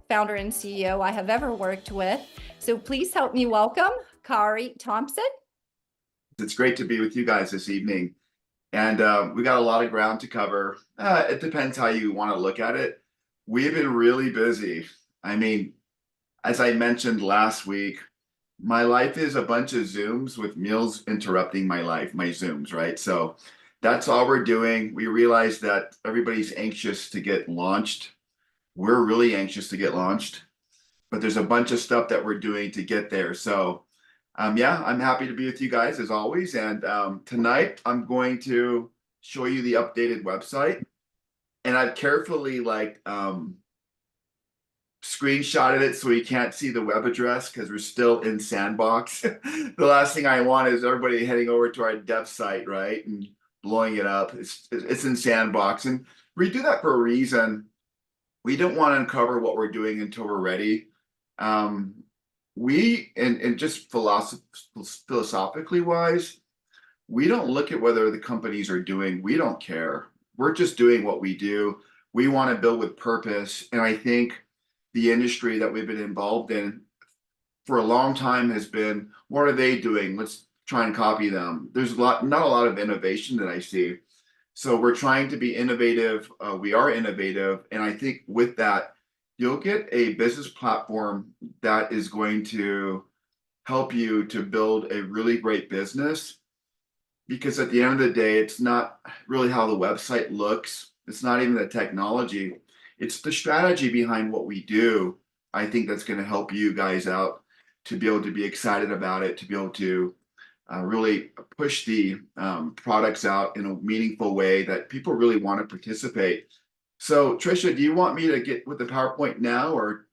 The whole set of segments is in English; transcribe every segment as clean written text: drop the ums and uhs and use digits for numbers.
founder and CEO I have ever worked with. So please help me welcome Kari Thompson. It's great to be with you guys this evening. And we got a lot of ground to cover. It depends how you want to look at it. We've been really busy. I mean, as I mentioned last week, my life is a bunch of Zooms with meals interrupting my life, my Zooms, right? So that's all we're doing. We realize that everybody's anxious to get launched. We're really anxious to get launched, but there's a bunch of stuff that we're doing to get there. So yeah, I'm happy to be with you guys as always. And tonight I'm going to show you the updated website. And I've carefully screenshotted it so you can't see the web address because we're still in sandbox. The last thing I want is everybody heading over to our dev site, right? And blowing it up. It's in sandbox. And we do that for a reason. We don't want to uncover what we're doing until we're ready. And just philosophically wise, we don't look at whether the companies are doing, we don't care. We're just doing what we do. We want to build with purpose. And I think the industry that we've been involved in for a long time has been, what are they doing? Let's try and copy them. There's not a lot of innovation that I see. So we're trying to be innovative. We are innovative. And I think with that, you'll get a business platform that is going to help you to build a really great business. Because at the end of the day, it's not really how the website looks. It's not even the technology. It's the strategy behind what we do. I think that's going to help you guys out to be able to be excited about it, to be able to really push the products out in a meaningful way that people really want to participate. So Trisha, do you want me to get with the PowerPoint now, or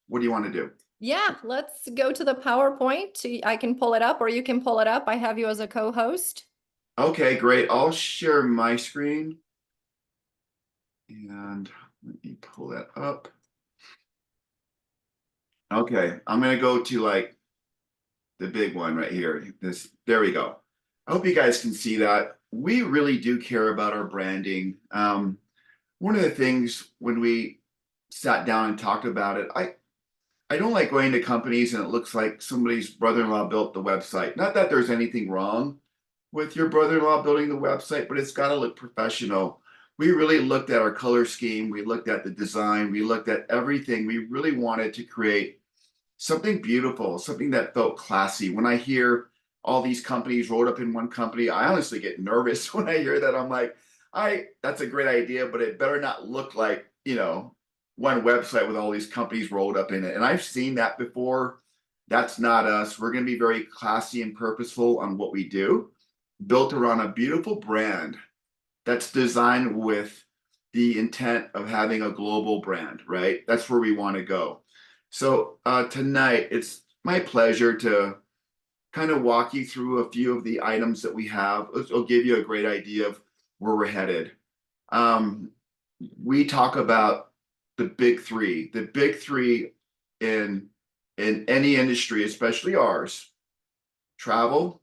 what do you want to do? Yeah, let's go to the PowerPoint. I can pull it up or you can pull it up. I have you as a co-host. Okay, great. I'll share my screen. And let me pull that up. Okay, I'm going to go to the big one right here. There we go. I hope you guys can see that. We really do care about our branding. One of the things when we sat down and talked about it, I don't like going to companies and it looks like somebody's brother-in-law built the website. Not that there's anything wrong with your brother-in-law building the website, but it's got to look professional. We really looked at our color scheme. We looked at the design. We looked at everything. We really wanted to create something beautiful, something that felt classy. When I hear all these companies rolled up in one company, I honestly get nervous when I hear that. I'm like, that's a great idea, but it better not look like, one website with all these companies rolled up in it. And I've seen that before. That's not us. We're going to be very classy and purposeful on what we do, built around a beautiful brand that's designed with the intent of having a global brand, right? That's where we want to go. So tonight, it's my pleasure to kind of walk you through a few of the items that we have. It'll give you a great idea of where we're headed. We talk about the big three. The big three in any industry, especially ours: travel,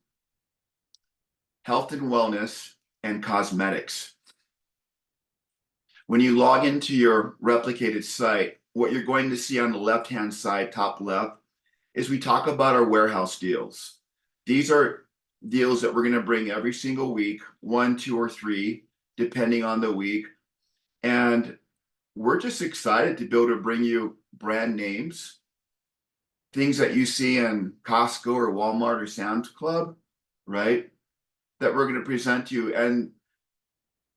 health and wellness, and cosmetics. When you log into your replicated site, what you're going to see on the left-hand side, top left, is we talk about our warehouse deals. These are deals that we're going to bring every single week, 1, 2, or 3, depending on the week. And we're just excited to be able to bring you brand names, things that you see in Costco or Walmart or Sam's Club, right? That we're going to present to you. And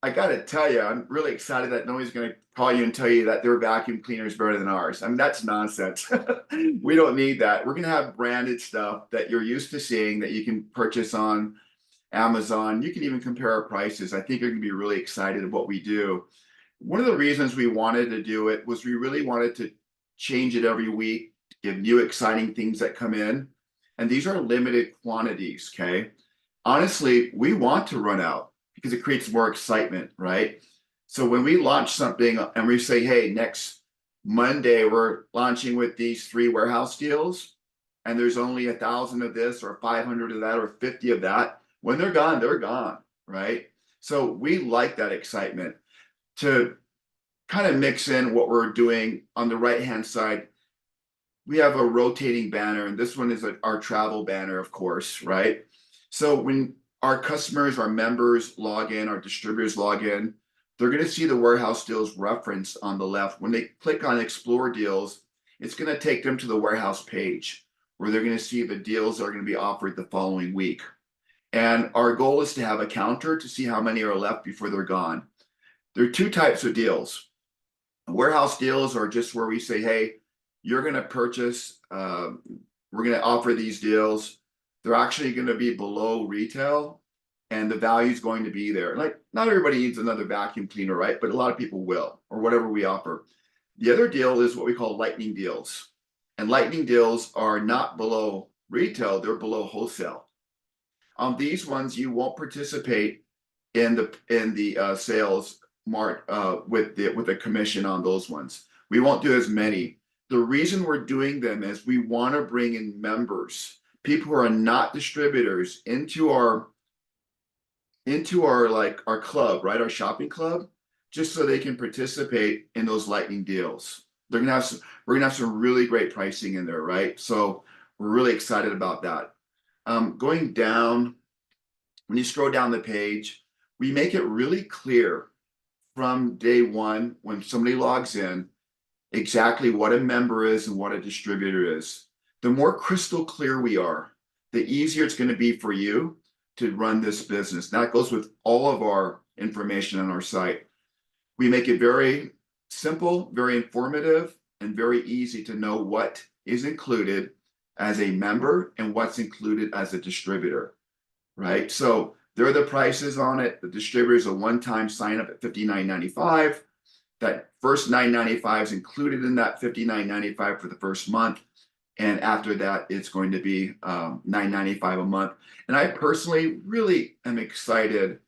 I got to tell you, I'm really excited that nobody's going to call you and tell you that their vacuum cleaner is better than ours. I mean, that's nonsense. We don't need that. We're going to have branded stuff that you're used to seeing that you can purchase on Amazon. You can even compare our prices. I think you're going to be really excited about what we do. One of the reasons we wanted to do it was we really wanted to change it every week, give new exciting things that come in. And these are limited quantities, okay? Honestly, we want to run out because it creates more excitement, right? So when we launch something and we say, hey, next Monday, we're launching with these 3 warehouse deals, and there's only 1,000 of this or 500 of that or 50 of that, when they're gone, right? So we like that excitement. To kind of mix in what we're doing on the right-hand side. We have a rotating banner, and this one is our travel banner, of course, right? So when our customers, our members log in, our distributors log in, they're going to see the warehouse deals reference on the left. When they click on explore deals, it's going to take them to the warehouse page where they're going to see the deals that are going to be offered the following week. And our goal is to have a counter to see how many are left before they're gone. There are two types of deals. Warehouse deals are just where we say, hey, you're going to purchase, we're going to offer these deals. They're actually going to be below retail and the value is going to be there. Like, not everybody needs another vacuum cleaner, right? But a lot of people will, or whatever we offer. The other deal is what we call lightning deals. And lightning deals are not below retail, they're below wholesale. On these ones, you won't participate in the sales with the commission on those ones. We won't do as many. The reason we're doing them is we want to bring in members, people who are not distributors, into our like our club, right? Our shopping club, just so they can participate in those lightning deals. We're gonna have some really great pricing in there, right? So we're really excited about that. Going down, when you scroll down the page, we make it really clear from day one when somebody logs in exactly what a member is and what a distributor is. The more crystal clear we are, the easier it's going to be for you to run this business. That goes with all of our information on our site. We make it very simple, very informative, and very easy to know what is included as a member and what's included as a distributor, right? So there are the prices on it. The distributor is a one-time sign up at $59.95. That first $9.95 is included in that $59.95 for the first month. And after that, it's going to be $9.95 a month. And I personally really am excited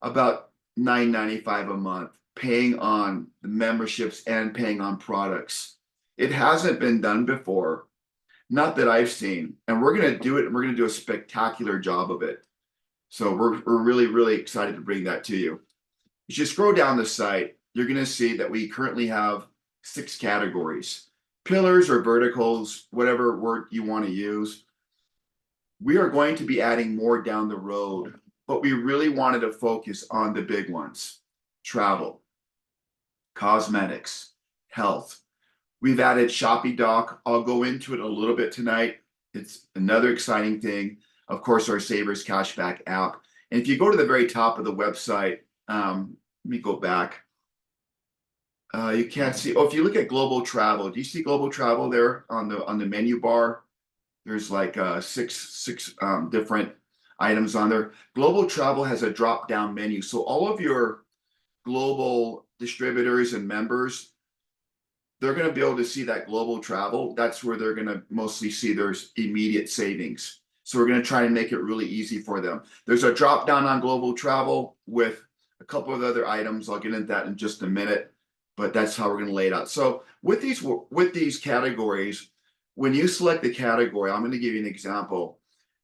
about $9.95 a month, paying on the memberships and paying on products. It hasn't been done before, not that I've seen. And we're going to do it, and we're going to do a spectacular job of it. So we're really, really excited to bring that to you. As you scroll down the site, you're going to see that we currently have 6 categories, pillars or verticals, whatever word you want to use. We are going to be adding more down the road, but we really wanted to focus on the big ones: travel, cosmetics, health. We've added ShoppyDoc. I'll go into it a little bit tonight. It's another exciting thing. Of course, our Savers Cashback app. And if you go to the very top of the website, let me go back. You can't see. Oh, if you look at global travel, do you see global travel there on the menu bar? There's like six different items on there. Global travel has a drop down menu, so all of your global distributors and members, they're going to be able to see that global travel. That's where they're going to mostly see there's immediate savings. So we're going to try and make it really easy for them. There's a drop down on global travel with a couple of other items. I'll get into that in just a minute, but that's how we're going to lay it out. So with these categories, when you select the category, I'm going to give you an example.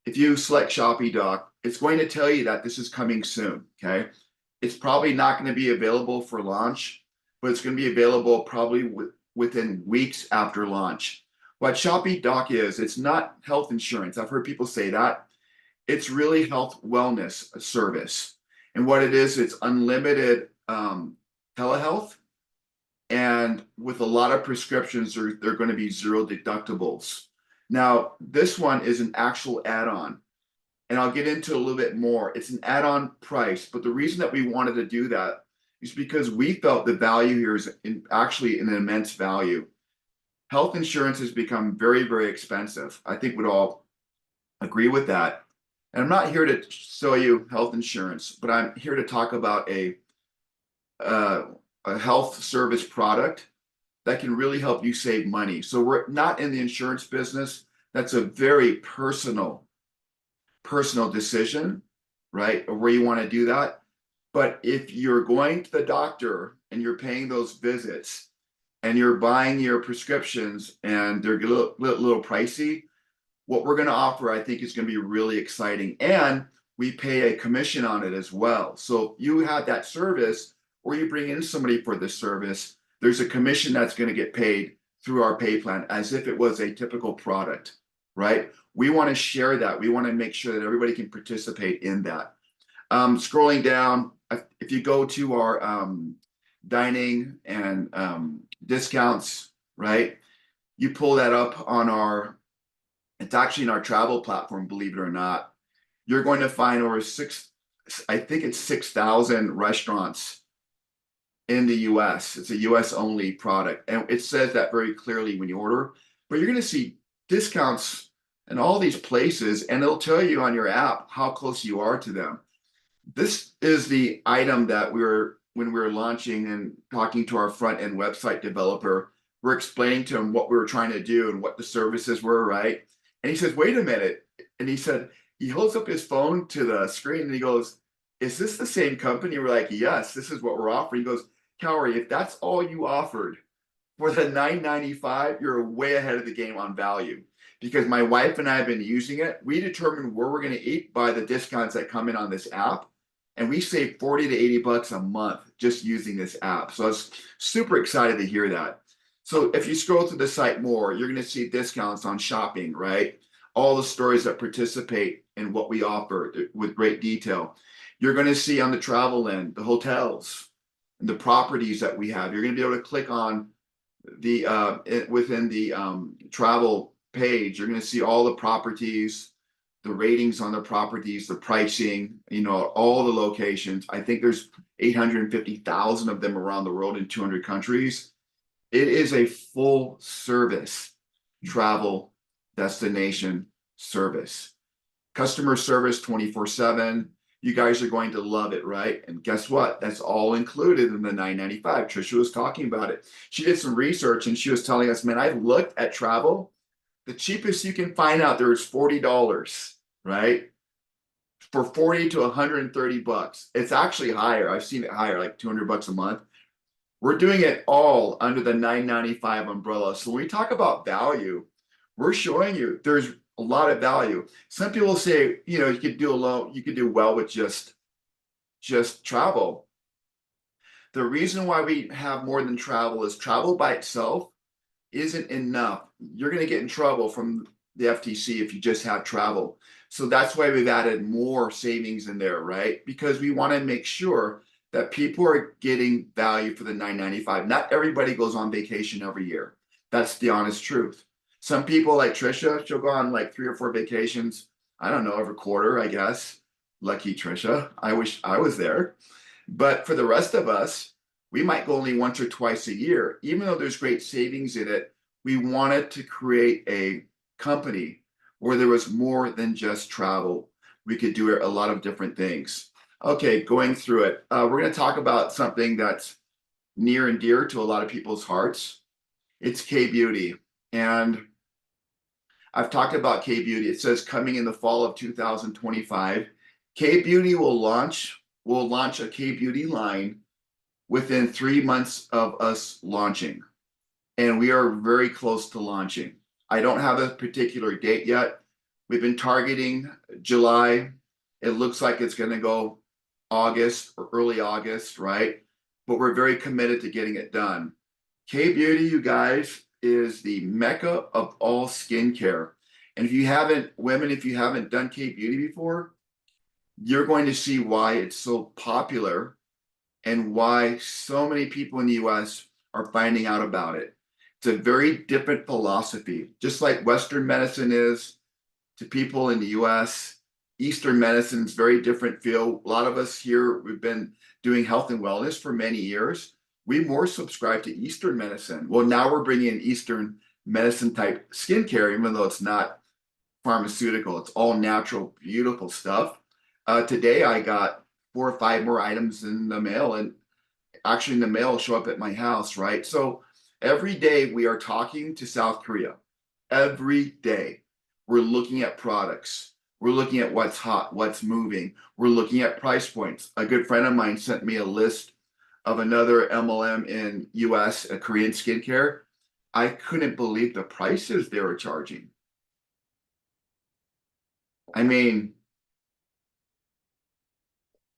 If you select ShoppyDoc, it's going to tell you that this is coming soon, okay? It's probably not going to be available for launch, but it's going to be available probably within weeks after launch. What ShoppyDoc is, it's not health insurance. I've heard people say that. It's really health wellness service. And what it is, it's unlimited telehealth. And with a lot of prescriptions, they're going to be 0 deductibles. Now, this one is an actual add-on. And I'll get into a little bit more. It's an add-on price. But the reason that we wanted to do that is because we felt the value here is actually an immense value. Health insurance has become very, very expensive. I think we'd all agree with that. And I'm not here to sell you health insurance, but I'm here to talk about a health service product that can really help you save money. So we're not in the insurance business. That's a very personal decision, right? Or where you want to do that. But if you're going to the doctor and you're paying those visits and you're buying your prescriptions and they're a little pricey, what we're going to offer, I think, is going to be really exciting. And we pay a commission on it as well. So you have that service, or you bring in somebody for this service, there's a commission that's going to get paid through our pay plan as if it was a typical product, right? We want to share that. We want to make sure that everybody can participate in that. Scrolling down, if you go to our dining and discounts, right? You pull that up on our, it's actually in our travel platform, believe it or not. You're going to find over I think it's 6,000 restaurants in the US. It's a US only product. And it says that very clearly when you order, but you're going to see discounts in all these places, and it'll tell you on your app how close you are to them. This is the item that when we were launching and talking to our front end website developer, we're explaining to him what we were trying to do and what the services were, right? And he says, wait a minute. And he said, he holds up his phone to the screen and he goes, is this the same company? We're like, yes, this is what we're offering. He goes, Cowrie, if that's all you offered for the $9.95, you're way ahead of the game on value. Because my wife and I have been using it. We determine where we're going to eat by the discounts that come in on this app. And we save 40 to 80 bucks a month just using this app. So I was super excited to hear that. So if you scroll through the site more, you're going to see discounts on shopping, right? All the stores that participate in what we offer with great detail. You're going to see on the travel end, the hotels and the properties that we have. You're going to be able to click on the within the travel page. You're going to see all the properties, the ratings on the properties, the pricing, all the locations. I think there's 850,000 of them around the world in 200 countries. It is a full service travel destination service. Customer service 24/7. You guys are going to love it, right? And guess what? That's all included in the $9.95. Trisha was talking about it. She did some research and she was telling us, man, I've looked at travel. The cheapest you can find out there is $40, right? For 40 to 130 bucks. It's actually higher. I've seen it higher, like 200 bucks a month. We're doing it all under the $9.95 umbrella. So when we talk about value, we're showing you there's a lot of value. Some people say, you could do well with just travel. The reason why we have more than travel is travel by itself isn't enough. You're going to get in trouble from the FTC if you just have travel. So that's why we've added more savings in there, right? Because we want to make sure that people are getting value for the $9.95. Not everybody goes on vacation every year. That's the honest truth. Some people like Trisha, she'll go on like 3 or 4 vacations, I don't know, every quarter, I guess. Lucky Trisha. I wish I was there. But for the rest of us, we might go only once or twice a year. Even though there's great savings in it, we wanted to create a company where there was more than just travel. We could do a lot of different things. Okay, going through it. We're going to talk about something that's near and dear to a lot of people's hearts. It's K-Beauty. And I've talked about K-Beauty. It says coming in the fall of 2025. K-Beauty will launch a K-Beauty line within 3 months of us launching. And we are very close to launching. I don't have a particular date yet. We've been targeting July. It looks like it's going to go August or early August, right? But we're very committed to getting it done. K-Beauty, you guys, is the mecca of all skincare. And if you haven't done K-Beauty before, you're going to see why it's so popular and why so many people in the US are finding out about it. It's a very different philosophy, just like Western medicine is to people in the US. Eastern medicine is very different feel. A lot of us here, we've been doing health and wellness for many years. We more subscribe to Eastern medicine. Well, now we're bringing in Eastern medicine type skincare, even though it's not pharmaceutical. It's all natural, beautiful stuff. Today, I got 4 or 5 more items in the mail, and actually in the mail will show up at my house, right? So every day we are talking to South Korea. Every day we're looking at products. We're looking at what's hot, what's moving. We're looking at price points. A good friend of mine sent me a list of another MLM in US, a Korean skincare. I couldn't believe the prices they were charging. I mean,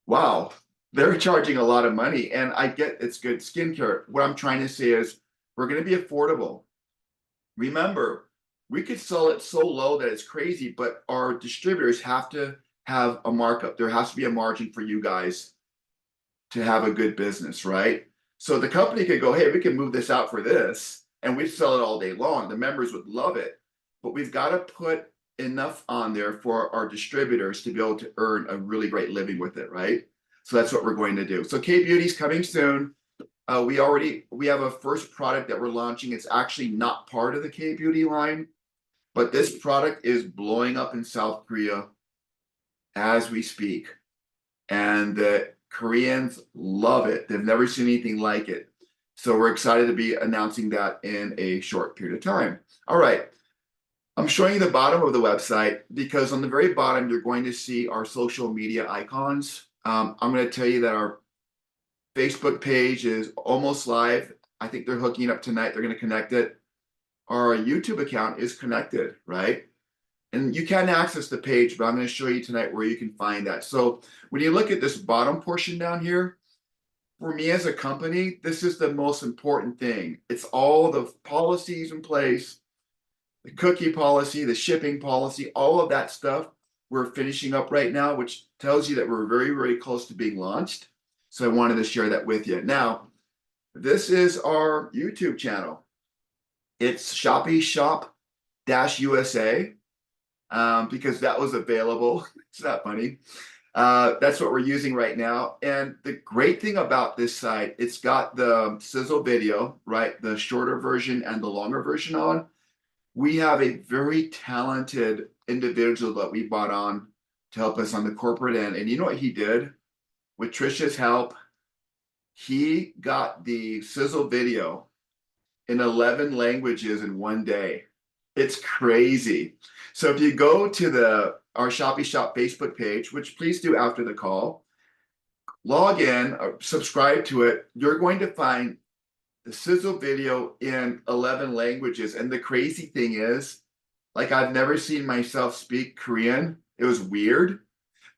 wow, they're charging a lot of money, and I get it's good skincare. What I'm trying to say is we're going to be affordable. Remember, we could sell it so low that it's crazy, but our distributors have to have a markup. There has to be a margin for you guys to have a good business, right? So the company could go, hey, we can move this out for this, and we'd sell it all day long. The members would love it, but we've got to put enough on there for our distributors to be able to earn a really great living with it, right? So that's what we're going to do. So K Beauty's coming soon. We have a first product that we're launching. It's actually not part of the K Beauty line, but this product is blowing up in South Korea as we speak. And the Koreans love it. They've never seen anything like it. So we're excited to be announcing that in a short period of time. All right. I'm showing you the bottom of the website because on the very bottom, you're going to see our social media icons. I'm going to tell you that our Facebook page is almost live. I think they're hooking up tonight. They're going to connect it. Our YouTube account is connected, right? And you can access the page, but I'm going to show you tonight where you can find that. So when you look at this bottom portion down here, for me as a company, this is the most important thing. It's all the policies in place, the cookie policy, the shipping policy, all of that stuff we're finishing up right now, which tells you that we're very, very close to being launched. So I wanted to share that with you. Now, this is our YouTube channel. It's ShoppyShop USA. Because that was available. It's not funny. That's what we're using right now. And the great thing about this site, it's got the sizzle video, right? The shorter version and the longer version on. We have a very talented individual that we brought on to help us on the corporate end. And you know what he did? With Trisha's help, he got the sizzle video in 11 languages in one day. It's crazy. So if you go to our ShoppyShop Facebook page, which please do after the call, log in, subscribe to it, you're going to find the sizzle video in 11 languages. And the crazy thing is, like, I've never seen myself speak Korean. It was weird.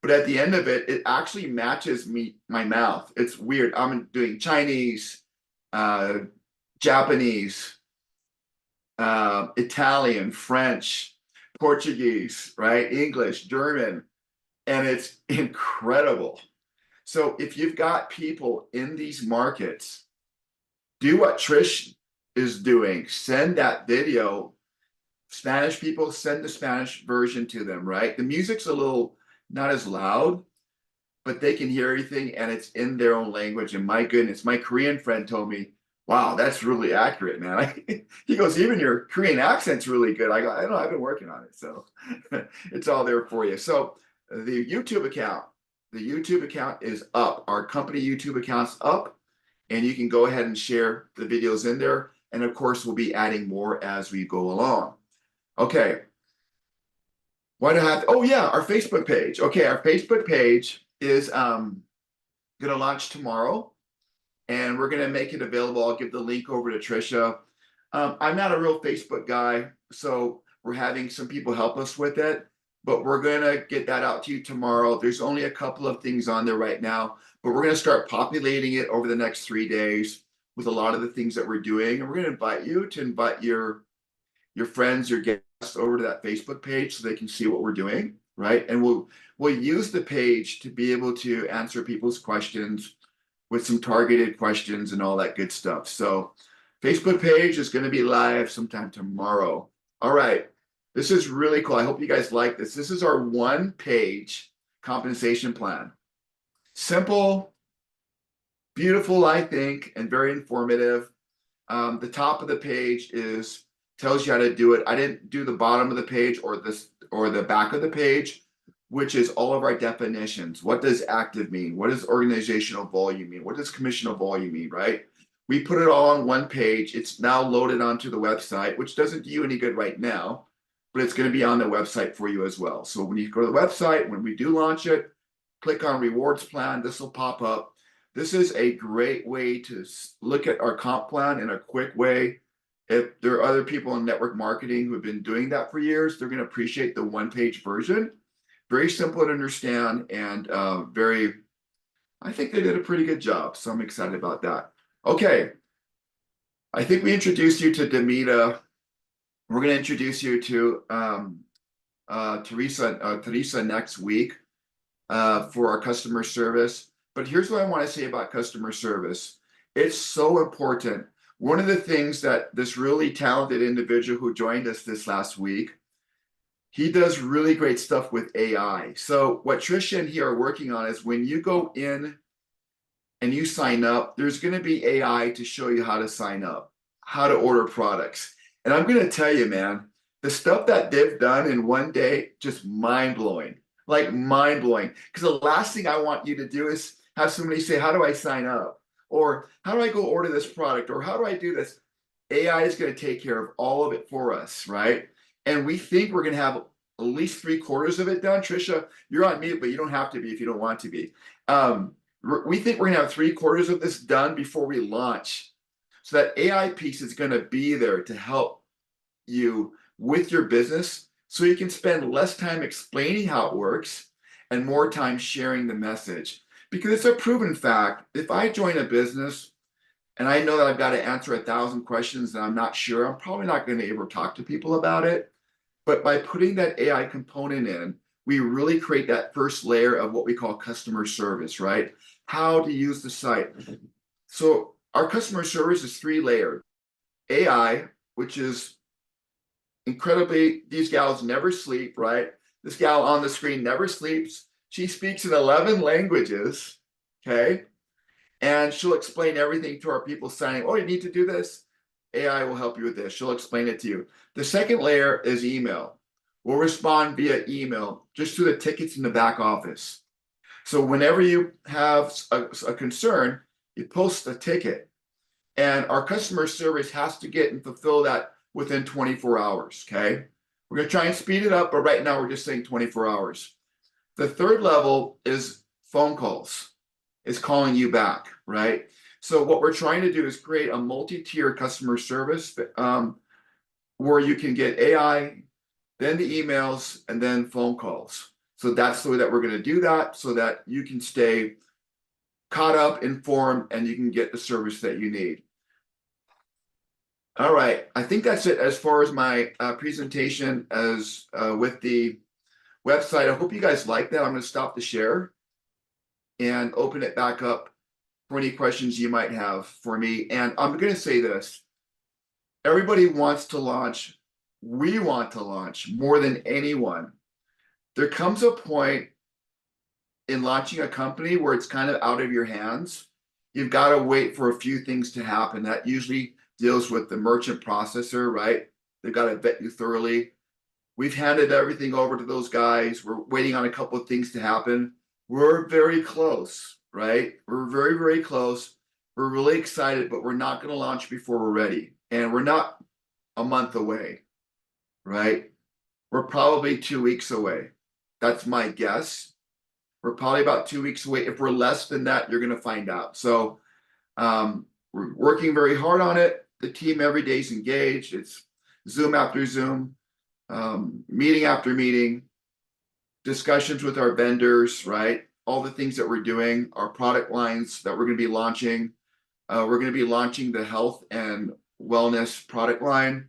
But at the end of it, it actually matches my mouth. It's weird. I'm doing Chinese, Japanese, Italian, French, Portuguese, right? English, German, and it's incredible. So if you've got people in these markets, do what Trish is doing. Send that video. Spanish people, send the Spanish version to them, right? The music's a little not as loud, but they can hear everything and it's in their own language. And my goodness, my Korean friend told me, wow, that's really accurate, man. He goes, even your Korean accent's really good. I go, I know, I've been working on it. So it's all there for you. So the YouTube account is up. Our company YouTube account's up, and you can go ahead and share the videos in there. And of course, we'll be adding more as we go along. Okay. Why do I have, oh yeah, our Facebook page. Okay, our Facebook page is going to launch tomorrow. And we're going to make it available. I'll give the link over to Trisha. I'm not a real Facebook guy, so we're having some people help us with it, but we're going to get that out to you tomorrow. There's only a couple of things on there right now, but we're going to start populating it over the next 3 days with a lot of the things that we're doing. And we're going to invite you to invite your friends, your guests over to that Facebook page so they can see what we're doing, right? And we'll use the page to be able to answer people's questions with some targeted questions and all that good stuff. So Facebook page is going to be live sometime tomorrow. All right. This is really cool. I hope you guys like this. This is our 1-page compensation plan. Simple, beautiful, I think, and very informative. The top of the page tells you how to do it. I didn't do the bottom of the page or the back of the page, which is all of our definitions. What does active mean? What does organizational volume mean? What does commissional volume mean, right? We put it all on one page. It's now loaded onto the website, which doesn't do you any good right now, but it's going to be on the website for you as well. So when you go to the website, when we do launch it, click on rewards plan, this will pop up. This is a great way to look at our comp plan in a quick way. If there are other people in network marketing who have been doing that for years, they're going to appreciate the 1-page version. Very simple to understand and very I think they did a pretty good job, so I'm excited about that. Okay, I think we introduced you to Demita. We're going to introduce you to Teresa next week for our customer service. But here's what I want to say about customer service. It's so important. One of the things that this really talented individual who joined us this last week, he does really great stuff with AI. So what Trisha and he are working on is when you go in and you sign up, there's going to be AI to show you how to sign up, how to order products. And I'm going to tell you, man, the stuff that they've done in one day, just mind blowing, like mind blowing. Because the last thing I want you to do is have somebody say, how do I sign up? Or how do I go order this product? Or how do I do this? AI is going to take care of all of it for us, right? And we think we're going to have at least 3/4 of it done. Trisha, you're on mute, but you don't have to be if you don't want to be. We think we're going to have 3/4 of this done before we launch. So that AI piece is going to be there to help you with your business so you can spend less time explaining how it works and more time sharing the message. Because it's a proven fact. If I join a business and I know that I've got to answer 1,000 questions and I'm not sure, I'm probably not going to be able to talk to people about it. But by putting that AI component in, we really create that first layer of what we call customer service, right? How to use the site. So our customer service is 3-layered. AI, which is incredibly, these gals never sleep, right? This gal on the screen never sleeps. She speaks in 11 languages, okay? And she'll explain everything to our people saying, oh, you need to do this. AI will help you with this. She'll explain it to you. The second layer is email. We'll respond via email just to the tickets in the back office. So whenever you have a concern, you post a ticket. And our customer service has to get and fulfill that within 24 hours, okay? We're going to try and speed it up, but right now we're just saying 24 hours. The third level is phone calls, is calling you back, right? So what we're trying to do is create a multi-tier customer service where you can get AI, then the emails, and then phone calls. So that's the way that we're going to do that so that you can stay caught up, informed, and you can get the service that you need. All right, I think that's it as far as my presentation as with the website. I hope you guys like that. I'm going to stop the share and open it back up for any questions you might have for me. And I'm going to say this. Everybody wants to launch. We want to launch more than anyone. There comes a point in launching a company where it's kind of out of your hands. You've got to wait for a few things to happen. That usually deals with the merchant processor, right? They've got to vet you thoroughly. We've handed everything over to those guys. We're waiting on a couple of things to happen. We're very close, right? We're very, very close. We're really excited, but we're not going to launch before we're ready. And we're not a month away, right? We're probably 2 weeks away. That's my guess. We're probably about 2 weeks away. If we're less than that, you're going to find out. So we're working very hard on it. The team every day is engaged. It's Zoom after Zoom, meeting after meeting, discussions with our vendors, right? All the things that we're doing, our product lines that we're going to be launching. We're going to be launching the health and wellness product line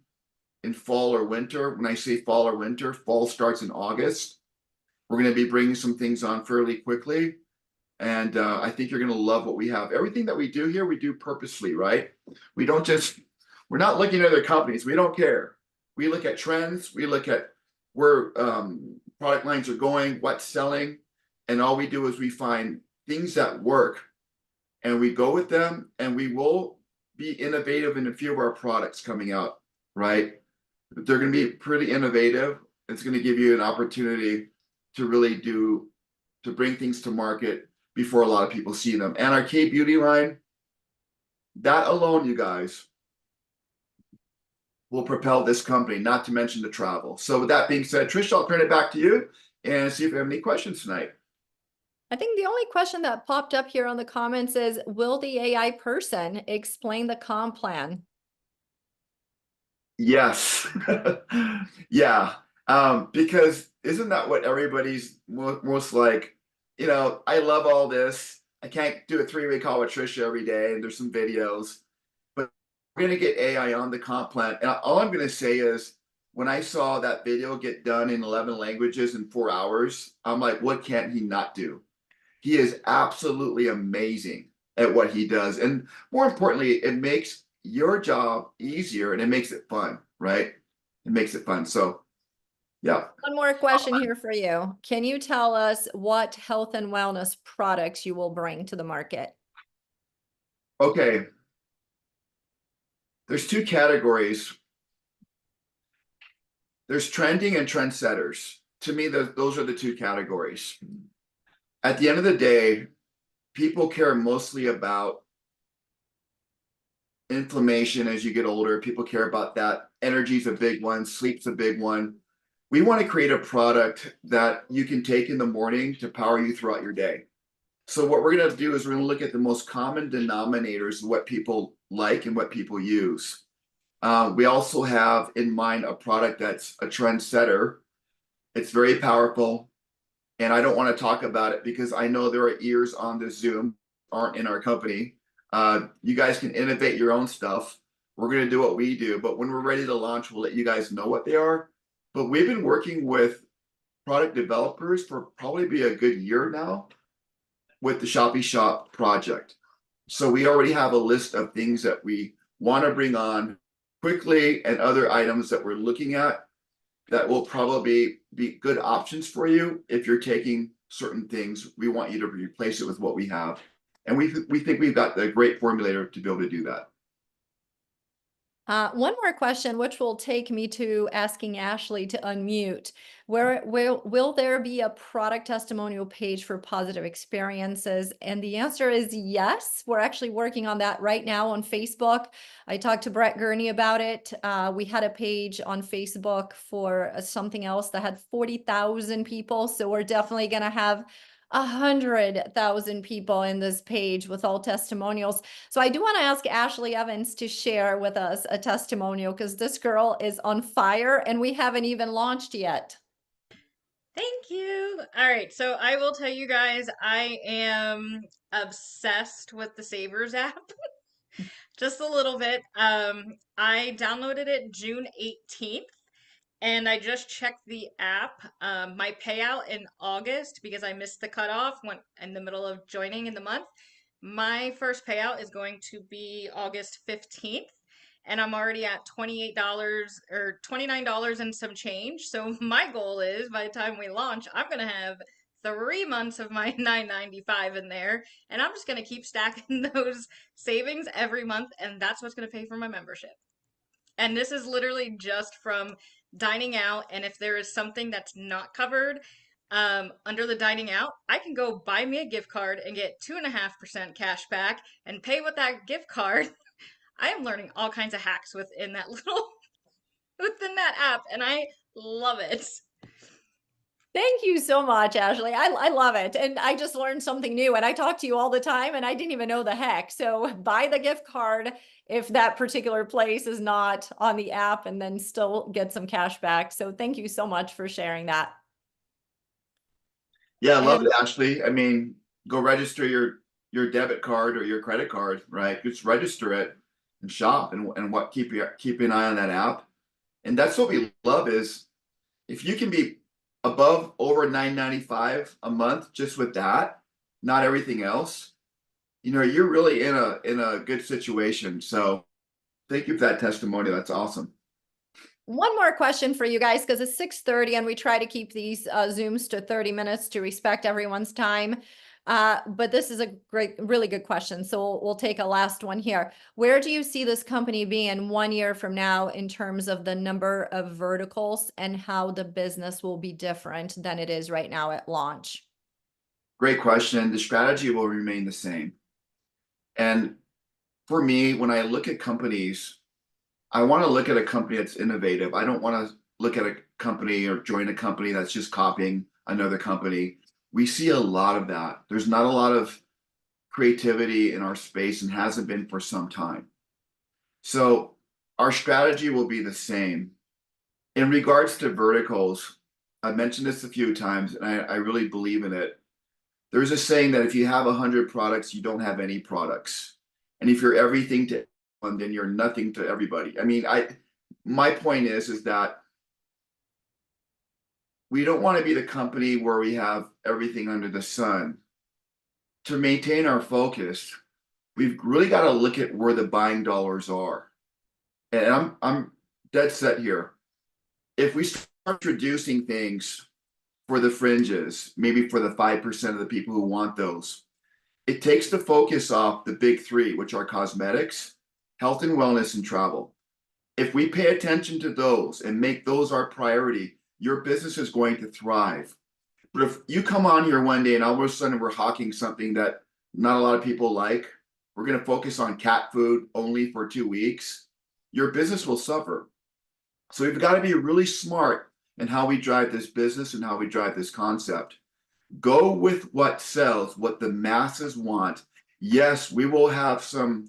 in fall or winter. When I say fall or winter, fall starts in August. We're going to be bringing some things on fairly quickly. And I think you're going to love what we have. Everything that we do here, we do purposely, right? We don't just, we're not looking at other companies. We don't care. We look at trends. We look at where product lines are going, what's selling. And all we do is we find things that work and we go with them, and we will be innovative in a few of our products coming out, right? They're going to be pretty innovative. It's going to give you an opportunity to really to bring things to market before a lot of people see them. And our K Beauty line, that alone, you guys, will propel this company, not to mention the travel. So with that being said, Trish, I'll turn it back to you and see if you have any questions tonight. I think the only question that popped up here on the comments is, will the AI person explain the comp plan? Yes. Yeah. Because isn't that what everybody's most like, I love all this. I can't do a three-way call with Trisha every day, and there's some videos, but we're gonna get AI on the comp plan. And all I'm gonna say is, when I saw that video get done in 11 languages in 4 hours, I'm like, what can't he not do? He is absolutely amazing at what he does. And more importantly, it makes your job easier and it makes it fun, right? It makes it fun. So, yeah. One more question here for you. Can you tell us what health and wellness products you will bring to the market? Okay. There's two categories. There's trending and trendsetters. To me, those are the two categories. At the end of the day, people care mostly about inflammation as you get older. People care about that. Energy's a big one, sleep's a big one. We want to create a product that you can take in the morning to power you throughout your day. So what we're going to do is we're going to look at the most common denominators of what people like and what people use. We also have in mind a product that's a trendsetter. It's very powerful, and I don't want to talk about it because I know there are ears on this Zoom aren't in our company. You guys can innovate your own stuff. We're going to do what we do, but when we're ready to launch, we'll let you guys know what they are. But we've been working with product developers for probably be a good year now with the ShoppyShop project. So we already have a list of things that we want to bring on quickly and other items that we're looking at that will probably be good options for you if you're taking certain things. We want you to replace it with what we have. And we think we've got the great formulator to be able to do that. One more question, which will take me to asking Ashley to unmute. Where will there be a product testimonial page for positive experiences? And the answer is yes. We're actually working on that right now on Facebook. I talked to Brett Gurney about it. We had a page on Facebook for something else that had 40,000 people. So we're definitely going to have 100,000 people in this page with all testimonials. So I do want to ask Ashley Evans to share with us a testimonial because this girl is on fire and we haven't even launched yet. Thank you. All right, so I will tell you guys, I am obsessed with the Savers app. Just a little bit. I downloaded it June 18th. And I just checked the app. My payout in August, because I missed the cutoff when in the middle of joining in the month, my first payout is going to be August 15th. And I'm already at $28 or $29 and some change. So my goal is by the time we launch, I'm going to have 3 months of my $9.95 in there. And I'm just going to keep stacking those savings every month. And that's what's going to pay for my membership. And this is literally just from dining out. And if there is something that's not covered under the dining out, I can go buy me a gift card and get 2.5% cash back and pay with that gift card. I am learning all kinds of hacks within that little within that app, and I love it. Thank you so much, Ashley. I love it. And I just learned something new and I talk to you all the time and I didn't even know the heck. So buy the gift card if that particular place is not on the app and then still get some cash back. So thank you so much for sharing that. Yeah, I love And it, Ashley. I mean, go register your debit card or your credit card, right? Just register it and shop and what keep an eye on that app. And that's what we love is if you can be above over $9.95 a month just with that, not everything else, you're really in a good situation. So thank you for that testimony. That's awesome. one more question for you guys, because it's 6:30 and we try to keep these Zooms to 30 minutes to respect everyone's time. But this is a really good question. So we'll take a last one here. Where do you see this company being 1 year from now in terms of the number of verticals and how the business will be different than it is right now at launch? Great question. The strategy will remain the same. And for me, when I look at companies, I want to look at a company that's innovative. I don't want to look at a company or join a company that's just copying another company. We see a lot of that. There's not a lot of creativity in our space and hasn't been for some time. So our strategy will be the same. In regards to verticals, I've mentioned this a few times and I really believe in it. There's a saying that if you have 100 products, you don't have any products. And if you're everything to everyone, then you're nothing to everybody. I mean, my point is that we don't want to be the company where we have everything under the sun. To maintain our focus, we've really got to look at where the buying dollars are. And I'm dead set here. If we start introducing things for the fringes, maybe for the 5% of the people who want those, it takes the focus off the big three, which are cosmetics, health and wellness, and travel. If we pay attention to those and make those our priority, your business is going to thrive. But if you come on here one day and all of a sudden we're hawking something that not a lot of people like, we're going to focus on cat food only for 2 weeks, your business will suffer. So we've got to be really smart in how we drive this business and how we drive this concept. Go with what sells, what the masses want. Yes, we will have some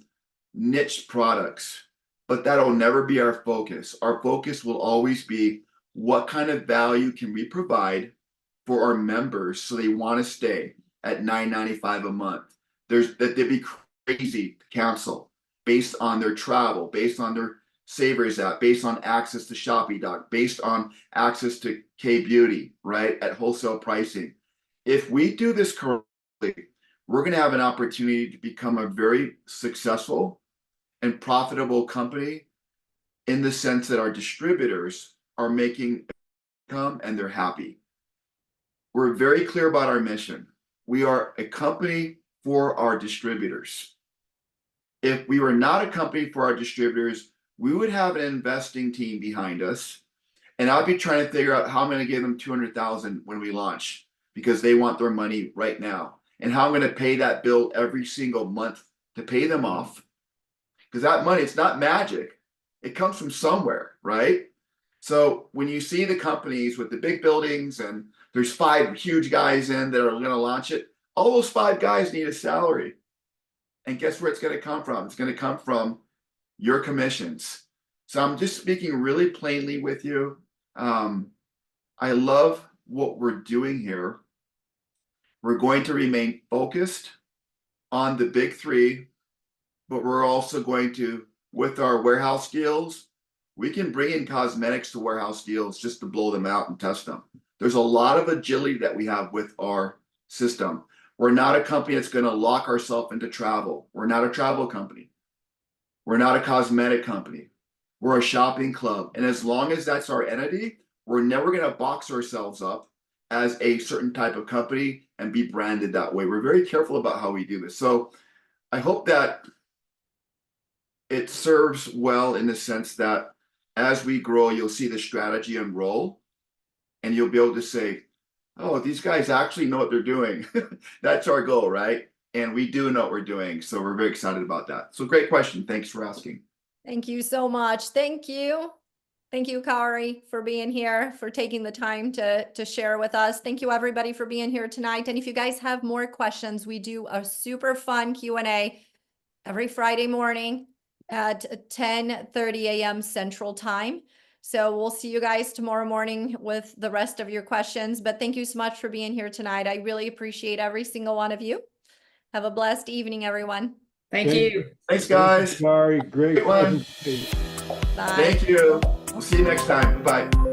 niche products, but that'll never be our focus. Our focus will always be what kind of value can we provide for our members so they want to stay at $9.95 a month. They'd be crazy to cancel based on their travel, based on their Savers app, based on access to ShoppyDoc, based on access to K-Beauty, right, at wholesale pricing. If we do this correctly, we're going to have an opportunity to become a very successful and profitable company in the sense that our distributors are making income and they're happy. We're very clear about our mission. We are a company for our distributors. If we were not a company for our distributors, we would have an investing team behind us, and I'll be trying to figure out how I'm going to give them $200,000 when we launch because they want their money right now, and how I'm going to pay that bill every single month to pay them off. Because that money, it's not magic. It comes from somewhere, right? So when you see the companies with the big buildings and there's 5 huge guys in that are going to launch it, all those 5 guys need a salary. And guess where it's going to come from? It's going to come from your commissions. So I'm just speaking really plainly with you. I love what we're doing here. We're going to remain focused on the big 3, but we're also going to, with our warehouse deals, we can bring in cosmetics to warehouse deals just to blow them out and test them. There's a lot of agility that we have with our system. We're not a company that's going to lock ourselves into travel. We're not a travel company. We're not a cosmetic company. We're a shopping club. And as long as that's our entity, we're never going to box ourselves up as a certain type of company and be branded that way. We're very careful about how we do this. So I hope that it serves well in the sense that as we grow, you'll see the strategy unroll and you'll be able to say, oh, these guys actually know what they're doing. That's our goal, right? And we do know what we're doing. So we're very excited about that. So great question. Thanks for asking. Thank you so much. Thank you. Thank you, Kari, for being here, for taking the time to share with us. Thank you, everybody, for being here tonight. And if you guys have more questions, we do a super fun Q&A every Friday morning at 10:30 a.m. Central Time. So we'll see you guys tomorrow morning with the rest of your questions. But thank you so much for being here tonight. I really appreciate every single one of you. Have a blessed evening, everyone. Thank you. Thanks, guys. Sorry, great Great one. presentation. Bye. Thank you. We'll see you next time. Bye.